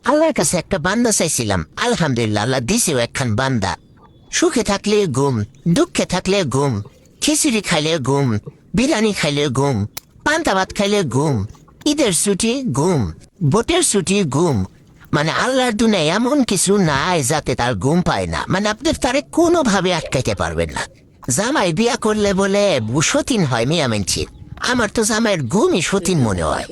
আল্লাহর কাছে একটা বান্দা চাইছিলাম, আলহামদুলিল্লাহ আল্লাহ দিছেও একখান বান্দা। সুখে থাকলে ঘুম, দুঃখে থাকলে ঘুম, খিচুড়ি খাইলে ঘুম, বিরিয়ানি খাইলে ঘুম, পান্তা ভাত খাইলে ঘুম, ঈদের ছুটি ঘুম, ভোটের ছুটি ঘুম। মানে আল্লাহর দুনিয়ায় এমন কিছু নাই যাতে তার ঘুম পায় না। মানে আপনি তারে কোনোভাবে আটকাইতে পারবেন না। জামাই বিয়া করলে বলে সতীন হয় মিয়া মানছির। আমার তো জামাইয়ের ঘুমই সতীন মনে হয়।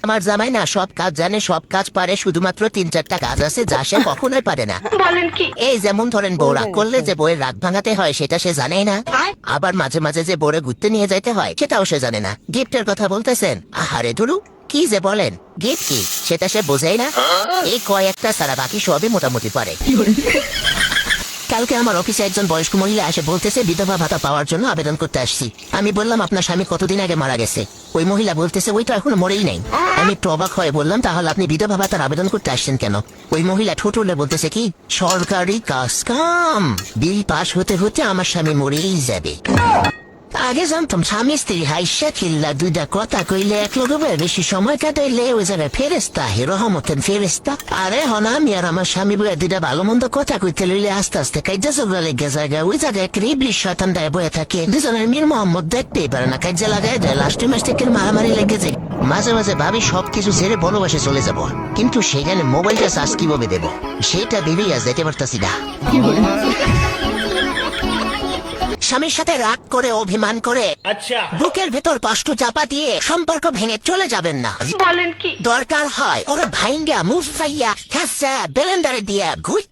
আমার জামাই না সব কাজ জানে, সব কাজ পারে, শুধুমাত্র 3-4টা কাজ আছে যা সে কখনোই পারে না। বলেন কি? এই যেমন ধরেন বউ রাগ করলে যে বউয়ের রাগ ভাঙাতে হয় সেটা সে জানেই না। আবার মাঝে মাঝে যে বউরে ঘুরতে নিয়ে যাইতে হয় সেটাও সে জানে না। গিফটের কথা বলতেছেন, আহারে ধরু কি যে বলেন, গিফট কি সেটা সে বোঝেই না। এই কয়েকটা ছাড়া বাকি সবই মোটামুটি পারে। কালকে আমার অফিসে একজন বয়স্ক মহিলা এসে বলতেছে বিধবা ভাতা পাওয়ার জন্য আবেদন করতে আসছি। আমি বললাম আপনার স্বামী কতদিন আগে মারা গেছে? ওই মহিলা বলতেছে ওই তো এখনো মরেই নাই। আমি একটু অবাক হয়ে বললাম তাহলে আপনি বিধবা ভাতার আবেদন করতে আসছেন কেন? ওই মহিলা ঠোঁট উল্লে বলতেছে কি, সরকারি কাজ কাম, বিল পাস হতে হতে আমার স্বামী মরেই যাবে। আগে জানতাম স্বামী স্ত্রী হাইসা খিল্লা দুইটা কথা কইলে এক লগে বেশি সময় কাটাইলে ওই যাবে ফেরেস্তা, রহমতেন ফেরেস্তা। আরে হনা আমি আর আমার স্বামী বইয়া দুইটা ভালো মন্দ কথা কইতে লইলে আস্তে আস্তে কাইজা ঝগড়া লেগে জায়গা ওই জায়গায় একটা ইবলিশ শয়তান দায় বয়ে থাকে। দুজনের মীর মোহাম্মদ দেখতেই পারে না, কাইজা লাগাই দেয়, লাস্টে মাস্টে মারামারি লেগে যায়। মাঝে মাঝে ভাবি সবকিছু ছেড়ে বনবাসে চলে যাব, কিন্তু সেখানে মোবাইলটা চার্জ কিভাবে দেবো সেটা ভেবেই আজ যেতে পারতাছি না। স্বামীর সাথে রাগ করে অভিমান করে বুকের ভেতর কষ্ট চাপা দিয়ে সম্পর্ক ভেঙে চলে যাবেন না। বলেন কি? দরকার হয় ওরা ভাইঙ্গা মুফাইয়া খাসা বেলেন্ডারে দিয়া ঘুষ